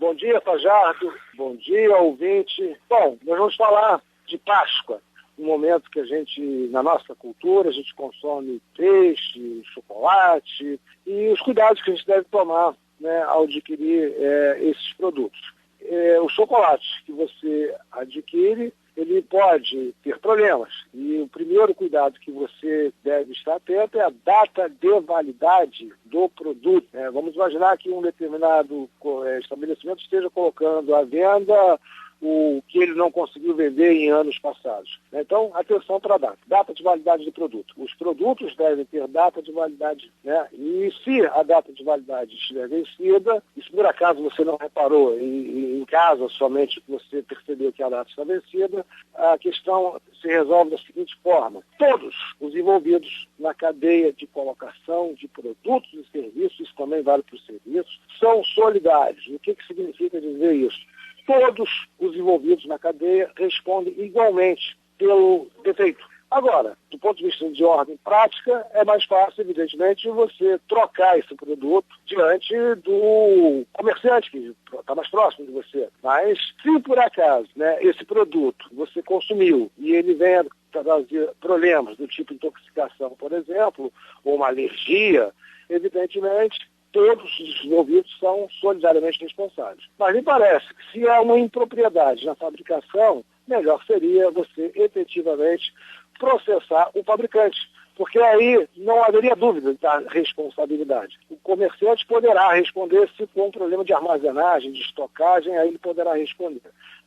Bom dia, Fajardo. Bom dia, ouvinte. Bom, nós vamos falar de Páscoa, um momento que a gente, na nossa cultura, a gente consome peixe, chocolate e os cuidados que a gente deve tomar, né, ao adquirir esses produtos. O chocolate que você adquire, ele pode ter problemas. E o primeiro cuidado que você deve estar atento é a data de validade do produto. Vamos imaginar que um determinado estabelecimento esteja colocando à venda o que ele não conseguiu vender em anos passados. Então, atenção para a data. Data de validade do produto. Os produtos devem ter data de validade, né? E se a data de validade estiver vencida, e se por acaso você não reparou em casa, somente que você percebeu que a data está vencida, a questão se resolve da seguinte forma. Todos os envolvidos na cadeia de colocação de produtos e serviços, isso também vale para os serviços, são solidários. O que significa dizer isso? Todos os envolvidos na cadeia respondem igualmente pelo defeito. Agora, do ponto de vista de ordem prática, é mais fácil, evidentemente, você trocar esse produto diante do comerciante, que está mais próximo de você. Mas, se por acaso, né, esse produto você consumiu e ele vem a trazer problemas do tipo intoxicação, por exemplo, ou uma alergia, evidentemente, todos os envolvidos são solidariamente responsáveis. Mas me parece que se há uma impropriedade na fabricação, melhor seria você efetivamente processar o fabricante, porque aí não haveria dúvida da responsabilidade. O comerciante poderá responder se for um problema de armazenagem, de estocagem, aí ele poderá responder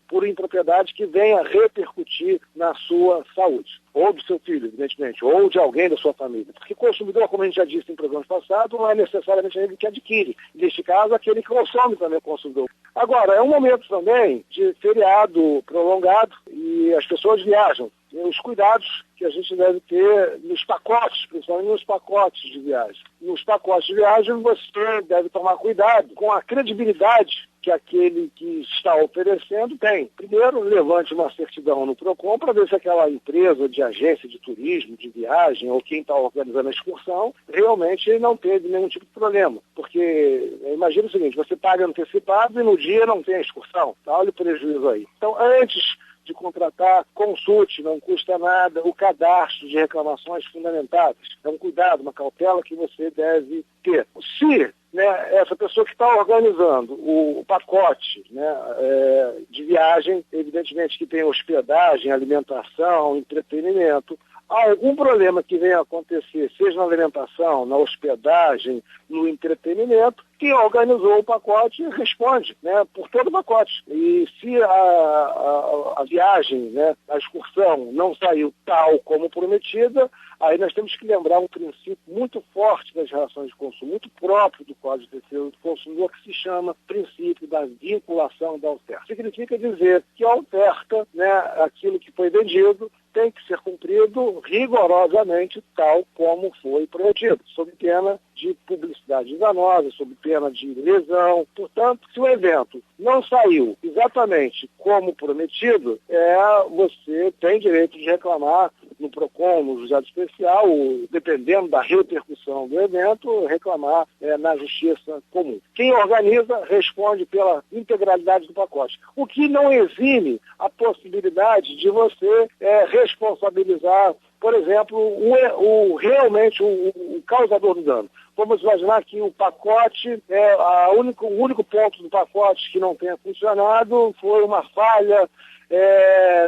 por impropriedade que venha repercutir na sua saúde, ou do seu filho, evidentemente, ou de alguém da sua família. Porque consumidor, como a gente já disse em programas passados, não é necessariamente ele que adquire. Neste caso, aquele que consome também é consumidor. Agora, é um momento também de feriado prolongado e as pessoas viajam. E os cuidados que a gente deve ter nos pacotes, principalmente nos pacotes de viagem. Nos pacotes de viagem, você deve tomar cuidado com a credibilidade que aquele que está oferecendo tem. Primeiro, levante uma certidão no PROCON para ver se aquela empresa de agência de turismo, de viagem, ou quem está organizando a excursão, realmente não teve nenhum tipo de problema. Porque, imagina o seguinte, você paga antecipado e no dia não tem a excursão. Tá? Olha o prejuízo aí. Então, antes de contratar, consulte, não custa nada, o cadastro de reclamações fundamentadas. É um cuidado, uma cautela que você deve ter. Se essa pessoa que está organizando o pacote, de viagem, evidentemente que tem hospedagem, alimentação, entretenimento, há algum problema que venha a acontecer, seja na alimentação, na hospedagem, no entretenimento, quem organizou o pacote responde, por todo o pacote. E se a viagem, a excursão não saiu tal como prometida, aí nós temos que lembrar um princípio muito forte das relações de consumo, muito próprio do Código de Defesa do Consumidor, que se chama princípio da vinculação da oferta. Significa dizer que a oferta, aquilo que foi vendido, tem que ser cumprido rigorosamente tal como foi prometido, sob pena de publicidade enganosa, sob pena de lesão. Portanto, se o evento não saiu exatamente como prometido, você tem direito de reclamar no PROCON, no juizado especial, ou, dependendo da repercussão do evento, reclamar na justiça comum. Quem organiza responde pela integralidade do pacote, o que não exime a possibilidade de você responsabilizar, por exemplo, realmente o causador do dano. Vamos imaginar que o pacote, o único ponto do pacote que não tenha funcionado foi uma falha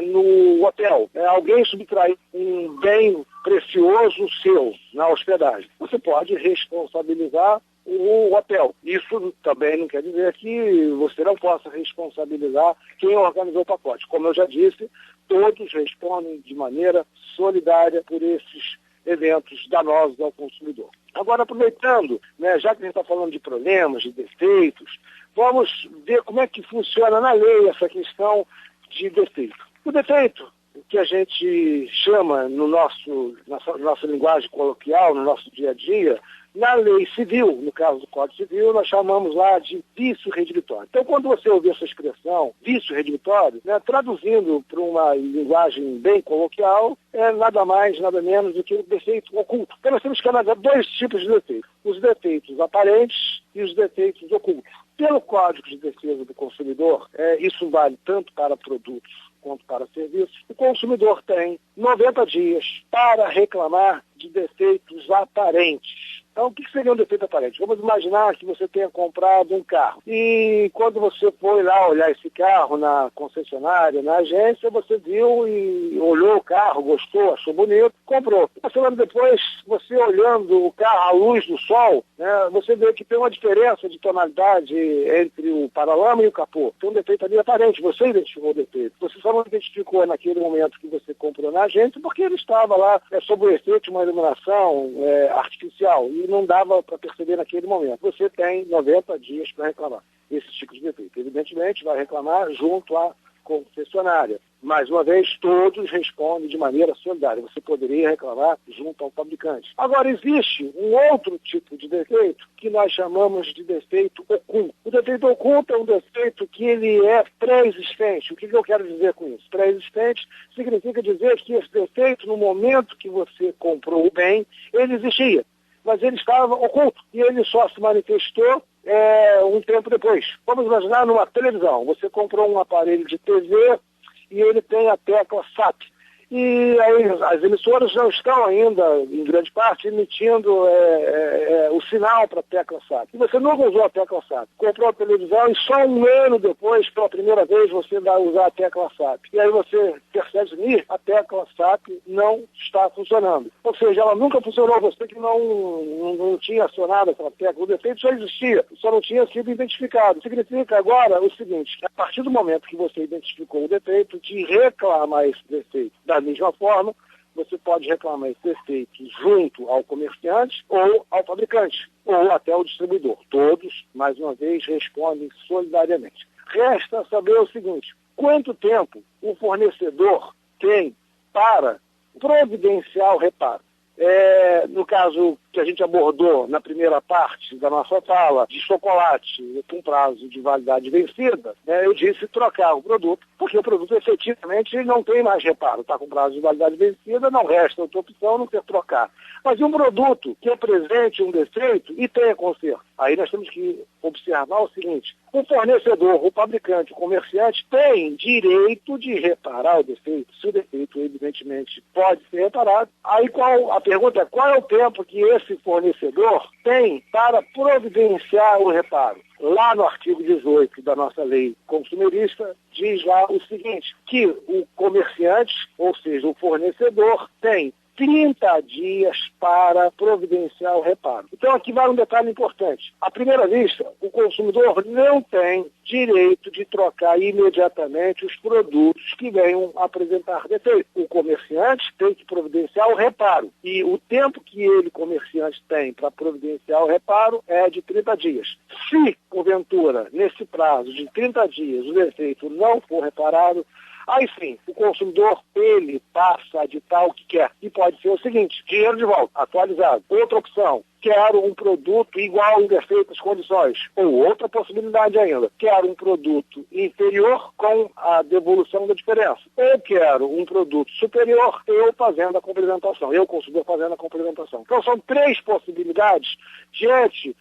no hotel. Alguém subtraiu um bem precioso seu na hospedagem. Você pode responsabilizar o hotel. Isso também não quer dizer que você não possa responsabilizar quem organizou o pacote. Como eu já disse, todos respondem de maneira solidária por esses eventos danosos ao consumidor. Agora, aproveitando, já que a gente está falando de problemas, de defeitos, vamos ver como é que funciona na lei essa questão de defeito. O defeito, que a gente chama na nossa linguagem coloquial, no nosso dia a dia, na lei civil, no caso do Código Civil, nós chamamos lá de vício redibitório. Então, quando você ouvir essa expressão, vício redibitório, traduzindo para uma linguagem bem coloquial, é nada mais, nada menos do que o defeito oculto. Então, nós temos que analisar dois tipos de defeitos: os defeitos aparentes e os defeitos ocultos. Pelo Código de Defesa do Consumidor, isso vale tanto para produtos quanto para serviços, o consumidor tem 90 dias para reclamar de defeitos aparentes. Então, o que seria um defeito aparente? Vamos imaginar que você tenha comprado um carro e quando você foi lá olhar esse carro na concessionária, na agência, você viu e olhou o carro, gostou, achou bonito, comprou. Uma semana depois, você olhando o carro à luz do sol, né, você vê que tem uma diferença de tonalidade entre o paralama e o capô. Tem um defeito ali aparente, você identificou o defeito. Você só não identificou naquele momento que você comprou na agência porque ele estava lá sob o efeito de uma iluminação artificial e não dava para perceber naquele momento. Você tem 90 dias para reclamar esse tipo de defeito. Evidentemente, vai reclamar junto à concessionária. Mais uma vez, todos respondem de maneira solidária. Você poderia reclamar junto ao fabricante. Agora, existe um outro tipo de defeito que nós chamamos de defeito oculto. O defeito oculto é um defeito que ele é pré-existente. O que eu quero dizer com isso? Pré-existente significa dizer que esse defeito, no momento que você comprou o bem, ele existia, mas ele estava oculto e ele só se manifestou um tempo depois. Vamos imaginar numa televisão. Você comprou um aparelho de TV e ele tem a tecla SAP. E aí as emissoras não estão ainda, em grande parte, emitindo o sinal para a tecla SAP. E você nunca usou a tecla SAP. Comprou a televisão e só um ano depois, pela primeira vez, você vai usar a tecla SAP. E aí você percebe que a tecla SAP não está funcionando. Ou seja, ela nunca funcionou, você que não tinha acionado aquela tecla. O defeito já existia, só não tinha sido identificado. Significa agora o seguinte: a partir do momento que você identificou o defeito, de reclamar esse defeito da mesma forma, você pode reclamar esse defeito junto ao comerciante ou ao fabricante, ou até ao distribuidor. Todos, mais uma vez, respondem solidariamente. Resta saber o seguinte: quanto tempo o fornecedor tem para providenciar o reparo? No caso que a gente abordou na primeira parte da nossa fala, de chocolate com prazo de validade vencida, eu disse trocar o produto, porque o produto efetivamente não tem mais reparo, está com prazo de validade vencida, não resta outra opção não ter trocar. Mas um produto que apresente um defeito e tenha conserto, aí nós temos que observar o seguinte: o fornecedor, o fabricante, o comerciante tem direito de reparar o defeito, se o defeito evidentemente pode ser reparado. Aí a pergunta é: qual é o tempo que esse fornecedor tem para providenciar o reparo? Lá no artigo 18 da nossa lei consumerista, diz lá o seguinte, que o comerciante, ou seja, o fornecedor, tem 30 dias para providenciar o reparo. Então aqui vai um detalhe importante. À primeira vista, o consumidor não tem direito de trocar imediatamente os produtos que venham apresentar defeito. O comerciante tem que providenciar o reparo. E o tempo que ele, comerciante, tem para providenciar o reparo é de 30 dias. Se, porventura, nesse prazo de 30 dias, o defeito não for reparado, aí sim, o consumidor, ele passa a ditar o que quer. E pode ser o seguinte: dinheiro de volta, atualizado. Outra opção: quero um produto igual em perfeitas condições. Ou outra possibilidade ainda: quero um produto inferior com a devolução da diferença. Ou quero um produto superior, eu fazendo a complementação. Eu, consumidor, fazendo a complementação. Então são 3 possibilidades diante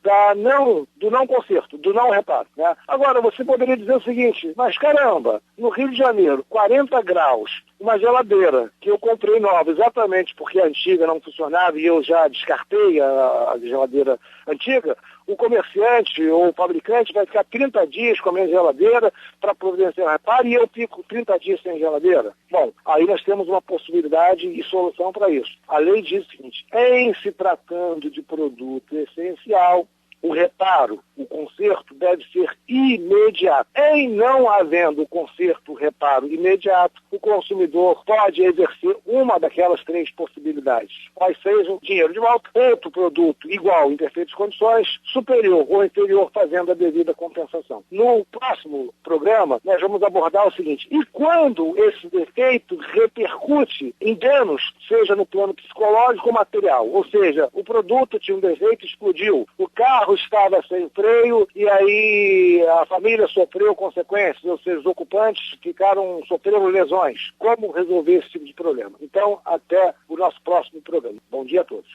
do não conserto, do não reparo, né? Agora, você poderia dizer o seguinte: mas caramba, no Rio de Janeiro, 40 graus, uma geladeira que eu comprei nova, exatamente porque a antiga não funcionava e eu já descartei a geladeira antiga, o comerciante ou o fabricante vai ficar 30 dias com a minha geladeira para providenciar o reparo e eu fico 30 dias sem geladeira? Bom, aí nós temos uma possibilidade e solução para isso. A lei diz o seguinte: em se tratando de produto essencial, o reparo, o conserto deve ser imediato. Em não havendo o conserto, o reparo imediato, o consumidor pode exercer uma daquelas 3 possibilidades. Quais sejam: dinheiro de volta, outro produto igual em perfeitas condições, superior ou inferior, fazendo a devida compensação. No próximo programa, nós vamos abordar o seguinte: e quando esse defeito repercute em danos, seja no plano psicológico ou material? Ou seja, o produto tinha um defeito, explodiu, o carro estava sem freio e aí a família sofreu consequências, ou seja, os ocupantes sofreram lesões. Como resolver esse tipo de problema? Então, até o nosso próximo programa. Bom dia a todos.